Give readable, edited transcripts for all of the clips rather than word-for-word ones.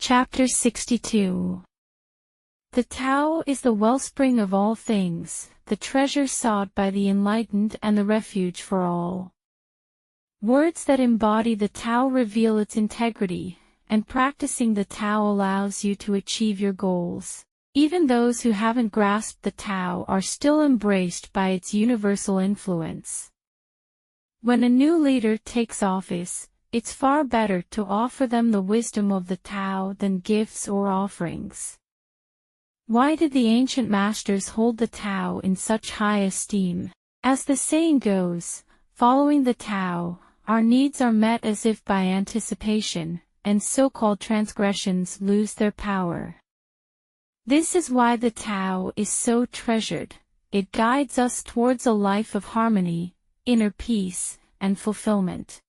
Chapter 62. The Tao is the wellspring of all things, the treasure sought by the enlightened and the refuge for all. Words that embody the Tao reveal its integrity, and practicing the Tao allows you to achieve your goals. Even those who haven't grasped the Tao are still embraced by its universal influence. When a new leader takes office, it's far better to offer them the wisdom of the Tao than gifts or offerings. Why did the ancient masters hold the Tao in such high esteem? As the saying goes, following the Tao, our needs are met as if by anticipation, and so-called transgressions lose their power. This is why the Tao is so treasured. It guides us towards a life of harmony, inner peace, and fulfillment.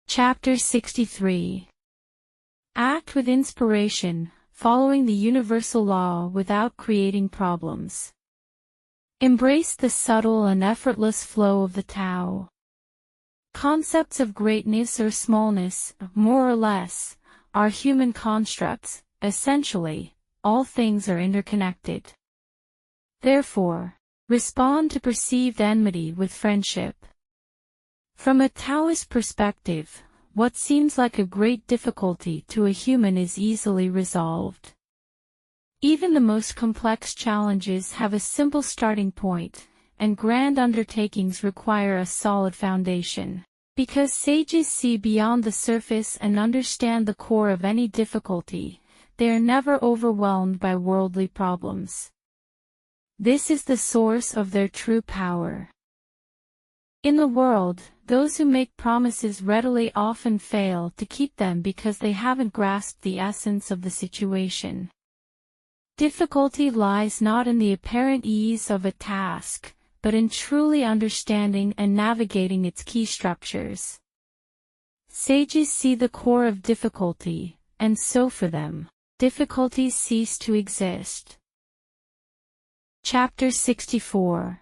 Chapter 63. Act with inspiration, following the universal law without creating problems. Embrace the subtle and effortless flow of the Tao. Concepts of greatness or smallness, more or less, are human constructs. Essentially, all things are interconnected. Therefore, respond to perceived enmity with friendship. From a Taoist perspective, what seems like a great difficulty to a human is easily resolved. Even the most complex challenges have a simple starting point, and grand undertakings require a solid foundation. Because sages see beyond the surface and understand the core of any difficulty, they are never overwhelmed by worldly problems. This is the source of their true power. In the world, those who make promises readily often fail to keep them because they haven't grasped the essence of the situation. Difficulty lies not in the apparent ease of a task, but in truly understanding and navigating its key structures. Sages see the core of difficulty, and so for them, difficulties cease to exist. Chapter 64.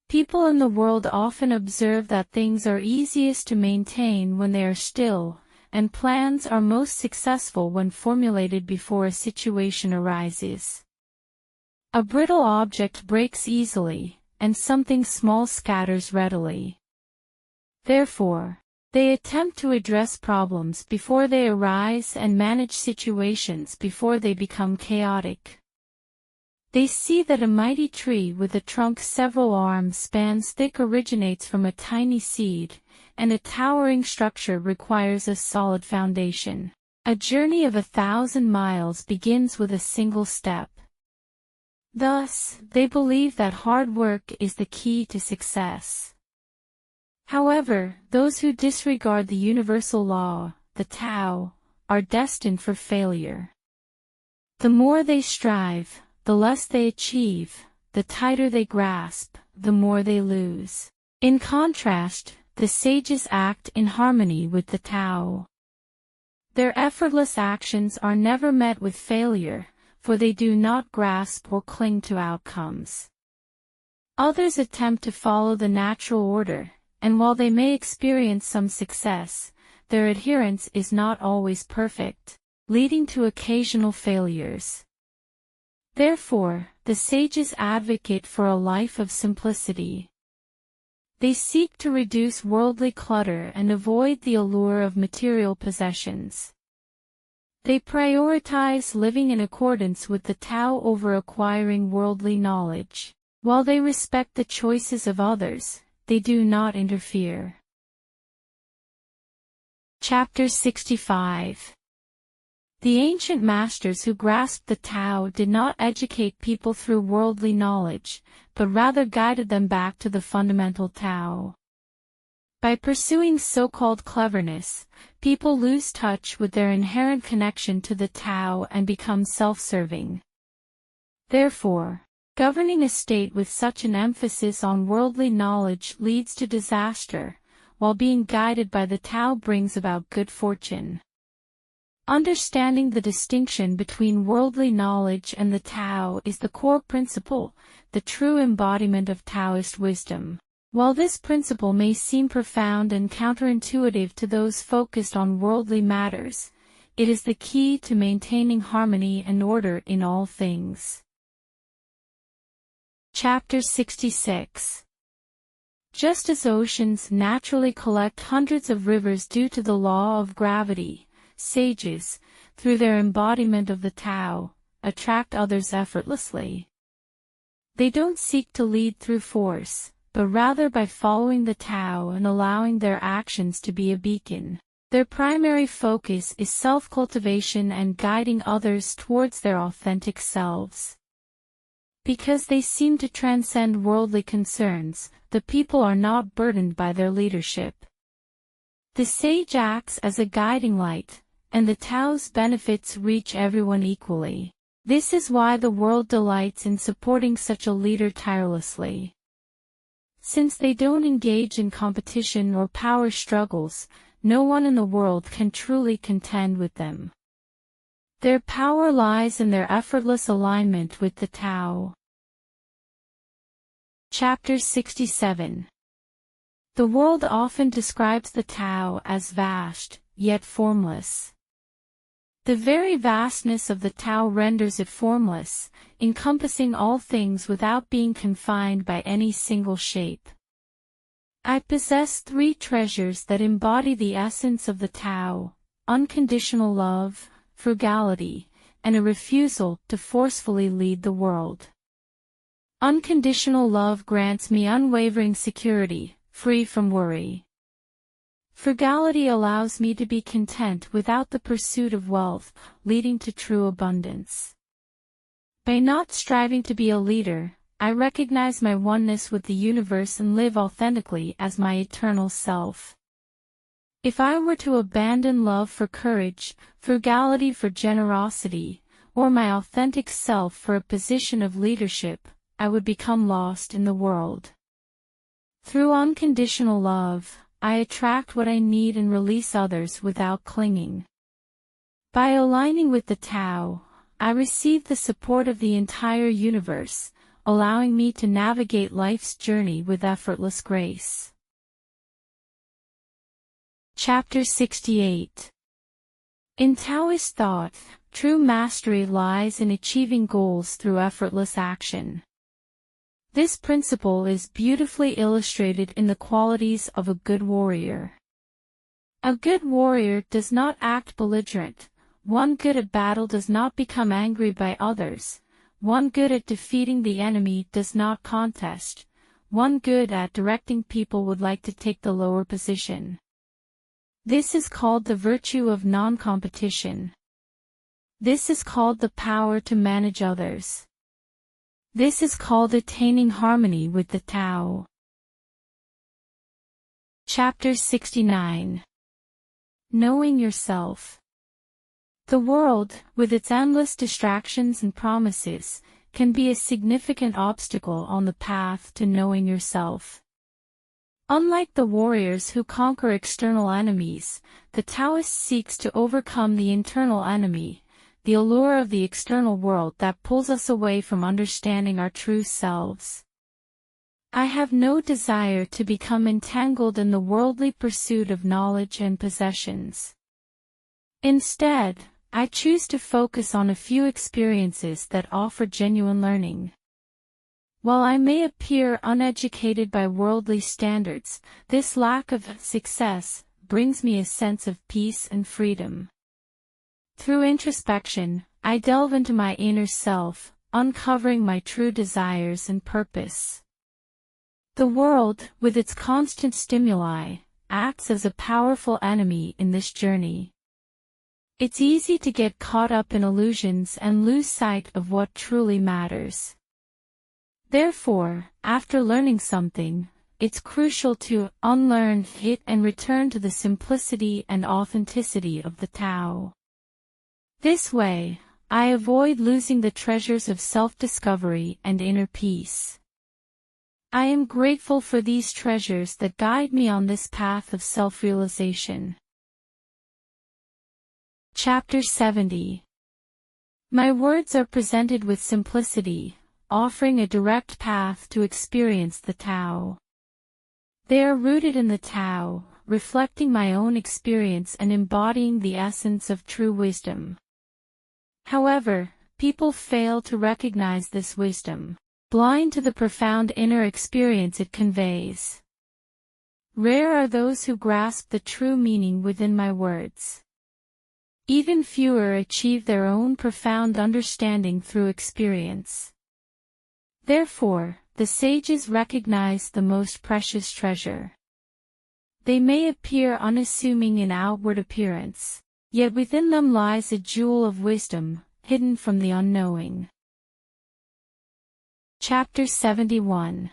People in the world often observe that things are easiest to maintain when they are still, and plans are most successful when formulated before a situation arises. A brittle object breaks easily, and something small scatters readily. Therefore, they attempt to address problems before they arise and manage situations before they become chaotic. They see that a mighty tree with a trunk several arms spans thick originates from a tiny seed, and a towering structure requires a solid foundation. A journey of 1,000 miles begins with a single step. Thus, they believe that hard work is the key to success. However, those who disregard the universal law, the Tao, are destined for failure. The more they strive, the less they achieve, the tighter they grasp, the more they lose. In contrast, the sages act in harmony with the Tao. Their effortless actions are never met with failure, for they do not grasp or cling to outcomes. Others attempt to follow the natural order, and while they may experience some success, their adherence is not always perfect, leading to occasional failures. Therefore, the sages advocate for a life of simplicity. They seek to reduce worldly clutter and avoid the allure of material possessions. They prioritize living in accordance with the Tao over acquiring worldly knowledge. While they respect the choices of others, they do not interfere. Chapter 65. The ancient masters who grasped the Tao did not educate people through worldly knowledge, but rather guided them back to the fundamental Tao. By pursuing so-called cleverness, people lose touch with their inherent connection to the Tao and become self-serving. Therefore, governing a state with such an emphasis on worldly knowledge leads to disaster, while being guided by the Tao brings about good fortune. Understanding the distinction between worldly knowledge and the Tao is the core principle, the true embodiment of Taoist wisdom. While this principle may seem profound and counterintuitive to those focused on worldly matters, it is the key to maintaining harmony and order in all things. Chapter 66. Just as oceans naturally collect hundreds of rivers due to the law of gravity, sages, through their embodiment of the Tao, attract others effortlessly. They don't seek to lead through force, but rather by following the Tao and allowing their actions to be a beacon. Their primary focus is self-cultivation and guiding others towards their authentic selves. Because they seem to transcend worldly concerns, the people are not burdened by their leadership. The sage acts as a guiding light, and the Tao's benefits reach everyone equally. This is why the world delights in supporting such a leader tirelessly. Since they don't engage in competition or power struggles, no one in the world can truly contend with them. Their power lies in their effortless alignment with the Tao. Chapter 67. The world often describes the Tao as vast, yet formless. The very vastness of the Tao renders it formless, encompassing all things without being confined by any single shape. I possess 3 treasures that embody the essence of the Tao: unconditional love, frugality, and a refusal to forcefully lead the world. Unconditional love grants me unwavering security, free from worry. Frugality allows me to be content without the pursuit of wealth, leading to true abundance. By not striving to be a leader, I recognize my oneness with the universe and live authentically as my eternal self. If I were to abandon love for courage, frugality for generosity, or my authentic self for a position of leadership, I would become lost in the world. Through unconditional love, I attract what I need and release others without clinging. By aligning with the Tao, I receive the support of the entire universe, allowing me to navigate life's journey with effortless grace. Chapter 68. In Taoist thought, true mastery lies in achieving goals through effortless action. This principle is beautifully illustrated in the qualities of a good warrior. A good warrior does not act belligerent. One good at battle does not become angry by others. One good at defeating the enemy does not contest. One good at directing people would like to take the lower position. This is called the virtue of non-competition. This is called the power to manage others. This is called attaining harmony with the Tao. Chapter 69. Knowing yourself. The world, with its endless distractions and promises, can be a significant obstacle on the path to knowing yourself. Unlike the warriors who conquer external enemies, the Taoist seeks to overcome the internal enemy, the allure of the external world that pulls us away from understanding our true selves. I have no desire to become entangled in the worldly pursuit of knowledge and possessions. Instead, I choose to focus on a few experiences that offer genuine learning. While I may appear uneducated by worldly standards, this lack of success brings me a sense of peace and freedom. Through introspection, I delve into my inner self, uncovering my true desires and purpose. The world, with its constant stimuli, acts as a powerful enemy in this journey. It's easy to get caught up in illusions and lose sight of what truly matters. Therefore, after learning something, it's crucial to unlearn it and return to the simplicity and authenticity of the Tao. This way, I avoid losing the treasures of self-discovery and inner peace. I am grateful for these treasures that guide me on this path of self-realization. Chapter 70. My words are presented with simplicity, offering a direct path to experience the Tao. They are rooted in the Tao, reflecting my own experience and embodying the essence of true wisdom. However, people fail to recognize this wisdom, blind to the profound inner experience it conveys. Rare are those who grasp the true meaning within my words. Even fewer achieve their own profound understanding through experience. Therefore, the sages recognize the most precious treasure. They may appear unassuming in outward appearance, yet within them lies a jewel of wisdom, hidden from the unknowing. Chapter 71.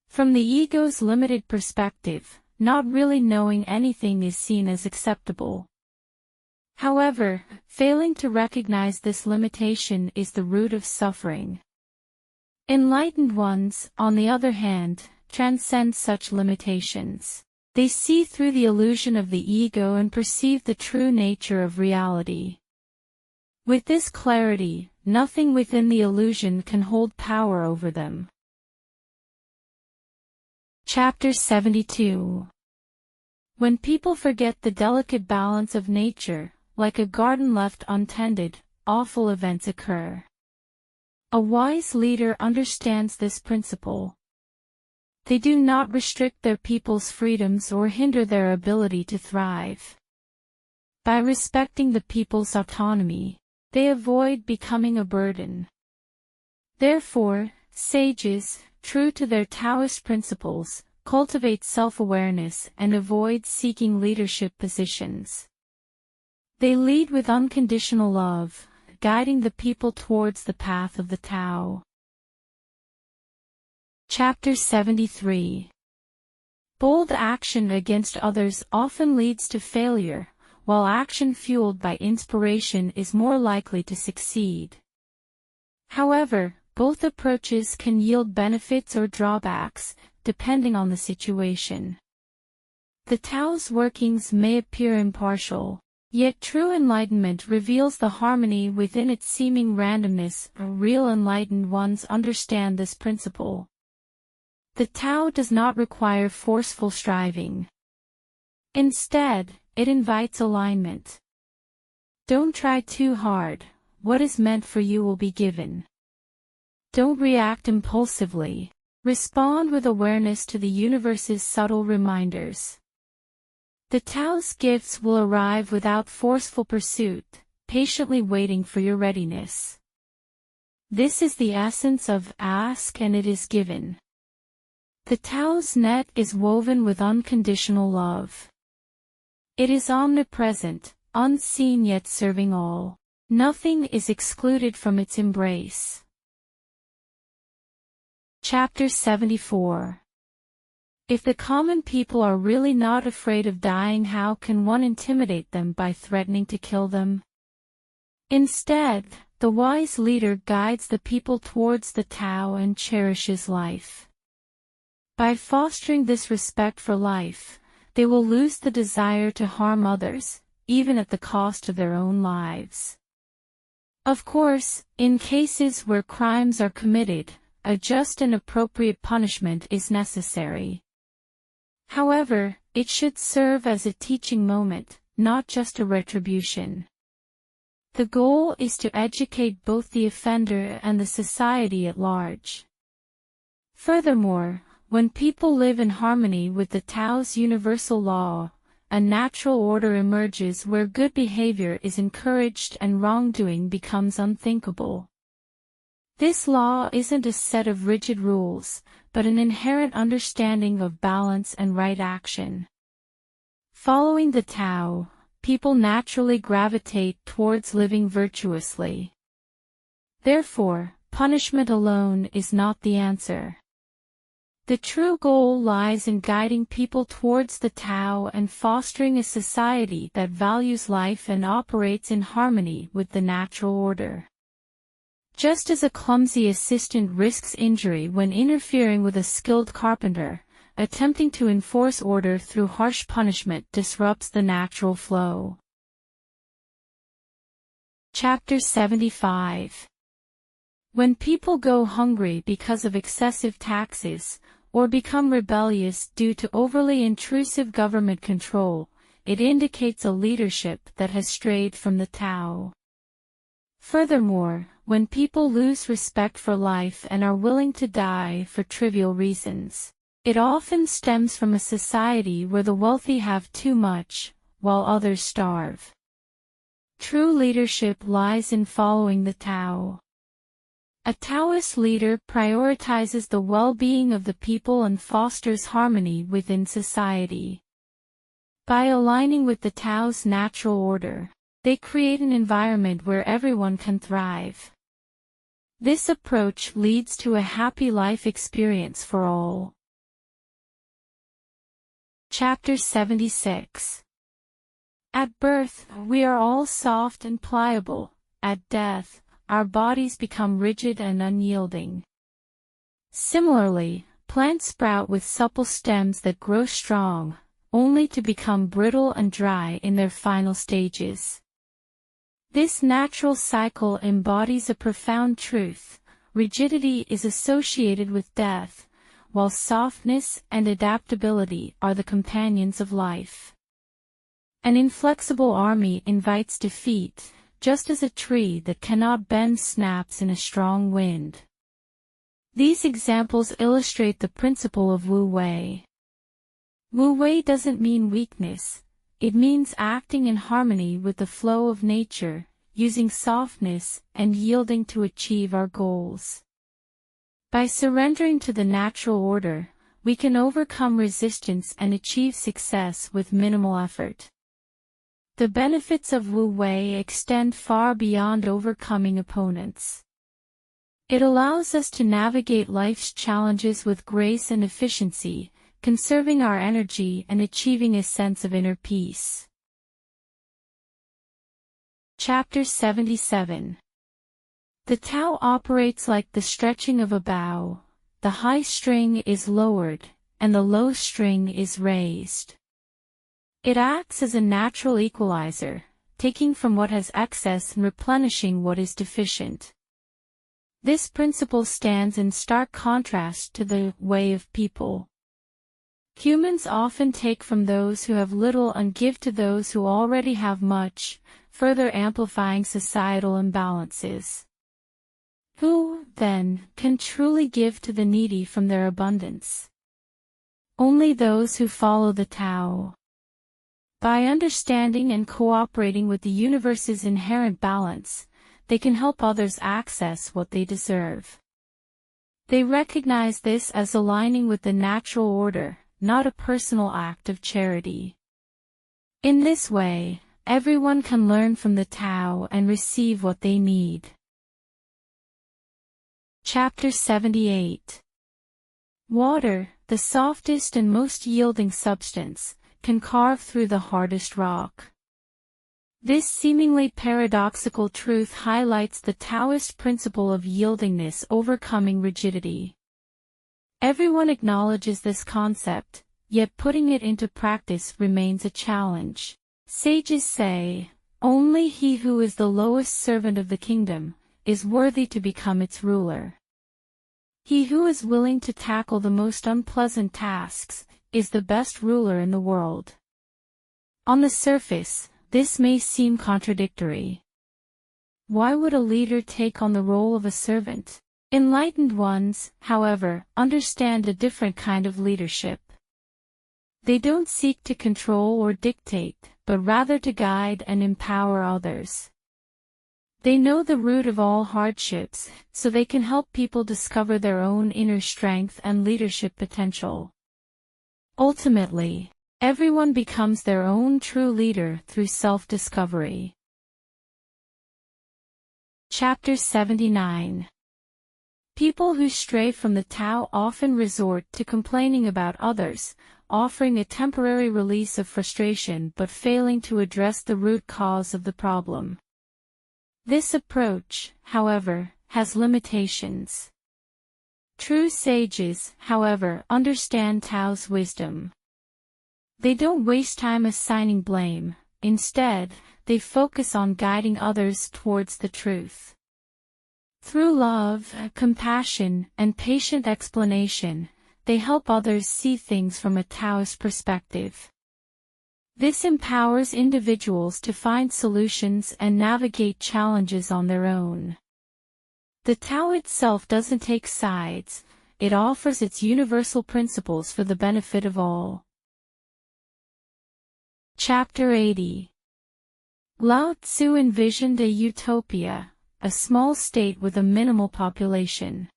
From the ego's limited perspective, not really knowing anything is seen as acceptable. However, failing to recognize this limitation is the root of suffering. Enlightened ones, on the other hand, transcend such limitations. They see through the illusion of the ego and perceive the true nature of reality. With this clarity, nothing within the illusion can hold power over them. Chapter 72. When people forget the delicate balance of nature, like a garden left untended, awful events occur. A wise leader understands this principle. They do not restrict their people's freedoms or hinder their ability to thrive. By respecting the people's autonomy, they avoid becoming a burden. Therefore, sages, true to their Taoist principles, cultivate self-awareness and avoid seeking leadership positions. They lead with unconditional love, guiding the people towards the path of the Tao. Chapter 73. Bold action against others often leads to failure, while action fueled by inspiration is more likely to succeed. However, both approaches can yield benefits or drawbacks, depending on the situation. The Tao's workings may appear impartial, yet true enlightenment reveals the harmony within its seeming randomness. Real enlightened ones understand this principle. The Tao does not require forceful striving. Instead, it invites alignment. Don't try too hard, what is meant for you will be given. Don't react impulsively, respond with awareness to the universe's subtle reminders. The Tao's gifts will arrive without forceful pursuit, patiently waiting for your readiness. This is the essence of ask and it is given. The Tao's net is woven with unconditional love. It is omnipresent, unseen yet serving all. Nothing is excluded from its embrace. Chapter 74. If the common people are really not afraid of dying, how can one intimidate them by threatening to kill them? Instead, the wise leader guides the people towards the Tao and cherishes life. By fostering this respect for life, they will lose the desire to harm others, even at the cost of their own lives. Of course, in cases where crimes are committed, a just and appropriate punishment is necessary. However, it should serve as a teaching moment, not just a retribution. The goal is to educate both the offender and the society at large. Furthermore, when people live in harmony with the Tao's universal law, a natural order emerges where good behavior is encouraged and wrongdoing becomes unthinkable. This law isn't a set of rigid rules, but an inherent understanding of balance and right action. Following the Tao, people naturally gravitate towards living virtuously. Therefore, punishment alone is not the answer. The true goal lies in guiding people towards the Tao and fostering a society that values life and operates in harmony with the natural order. Just as a clumsy assistant risks injury when interfering with a skilled carpenter, attempting to enforce order through harsh punishment disrupts the natural flow. Chapter 75. When people go hungry because of excessive taxes, or become rebellious due to overly intrusive government control, it indicates a leadership that has strayed from the Tao. Furthermore, when people lose respect for life and are willing to die for trivial reasons, it often stems from a society where the wealthy have too much, while others starve. True leadership lies in following the Tao. A Taoist leader prioritizes the well-being of the people and fosters harmony within society. By aligning with the Tao's natural order, they create an environment where everyone can thrive. This approach leads to a happy life experience for all. Chapter 76. At birth, we are all soft and pliable. At death, our bodies become rigid and unyielding. Similarly, plants sprout with supple stems that grow strong, only to become brittle and dry in their final stages. This natural cycle embodies a profound truth. Rigidity is associated with death, while softness and adaptability are the companions of life. An inflexible army invites defeat, just as a tree that cannot bend snaps in a strong wind. These examples illustrate the principle of Wu Wei. Wu Wei doesn't mean weakness, it means acting in harmony with the flow of nature, using softness and yielding to achieve our goals. By surrendering to the natural order, we can overcome resistance and achieve success with minimal effort. The benefits of Wu Wei extend far beyond overcoming opponents. It allows us to navigate life's challenges with grace and efficiency, conserving our energy and achieving a sense of inner peace. Chapter 77. The Tao operates like the stretching of a bow. The high string is lowered, and the low string is raised. It acts as a natural equalizer, taking from what has excess and replenishing what is deficient. This principle stands in stark contrast to the way of people. Humans often take from those who have little and give to those who already have much, further amplifying societal imbalances. Who, then, can truly give to the needy from their abundance? Only those who follow the Tao. By understanding and cooperating with the universe's inherent balance, they can help others access what they deserve. They recognize this as aligning with the natural order, not a personal act of charity. In this way, everyone can learn from the Tao and receive what they need. Chapter 78. Water, the softest and most yielding substance, can carve through the hardest rock. This seemingly paradoxical truth highlights the Taoist principle of yieldingness overcoming rigidity. Everyone acknowledges this concept, yet putting it into practice remains a challenge. Sages say, only he who is the lowest servant of the kingdom is worthy to become its ruler. He who is willing to tackle the most unpleasant tasks is the best ruler in the world. On the surface, this may seem contradictory. Why would a leader take on the role of a servant? Enlightened ones, however, understand a different kind of leadership. They don't seek to control or dictate, but rather to guide and empower others. They know the root of all hardships, so they can help people discover their own inner strength and leadership potential. Ultimately, everyone becomes their own true leader through self-discovery. Chapter 79. People who stray from the Tao often resort to complaining about others, offering a temporary release of frustration but failing to address the root cause of the problem. This approach, however, has limitations. True sages, however, understand Tao's wisdom. They don't waste time assigning blame, instead, they focus on guiding others towards the truth. Through love, compassion, and patient explanation, they help others see things from a Taoist perspective. This empowers individuals to find solutions and navigate challenges on their own. The Tao itself doesn't take sides, it offers its universal principles for the benefit of all. Chapter 80. Lao Tzu envisioned a utopia, a small state with a minimal population.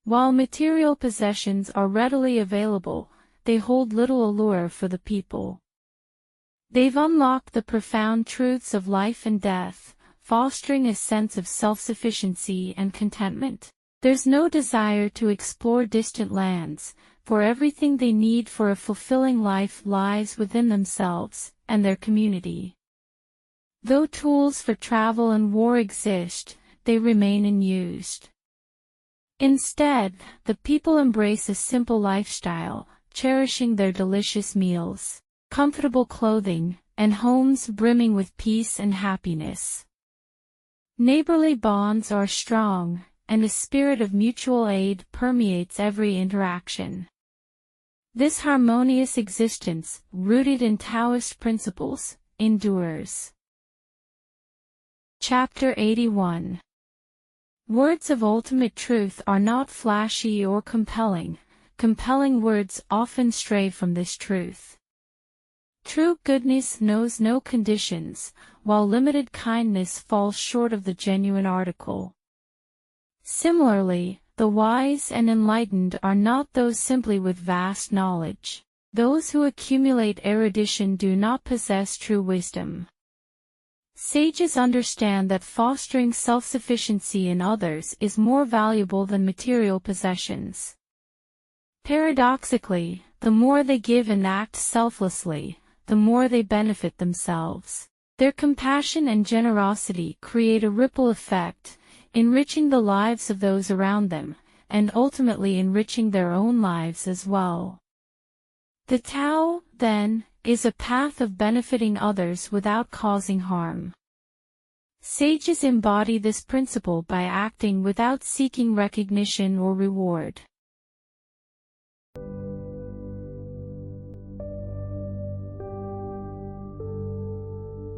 While material possessions are readily available, they hold little allure for the people. They've unlocked the profound truths of life and death, fostering a sense of self-sufficiency and contentment. There's no desire to explore distant lands, for everything they need for a fulfilling life lies within themselves and their community. Though tools for travel and war exist, they remain unused. Instead, the people embrace a simple lifestyle, cherishing their delicious meals, comfortable clothing, and homes brimming with peace and happiness. Neighborly bonds are strong, and a spirit of mutual aid permeates every interaction. This harmonious existence, rooted in Taoist principles, endures. Chapter 81. Words of ultimate truth are not flashy or compelling. Compelling words often stray from this truth. True goodness knows no conditions, while limited kindness falls short of the genuine article. Similarly, the wise and enlightened are not those simply with vast knowledge. Those who accumulate erudition do not possess true wisdom. Sages understand that fostering self-sufficiency in others is more valuable than material possessions. Paradoxically, the more they give and act selflessly, the more they benefit themselves. Their compassion and generosity create a ripple effect, enriching the lives of those around them, and ultimately enriching their own lives as well. The Tao, then, is a path of benefiting others without causing harm. Sages embody this principle by acting without seeking recognition or reward.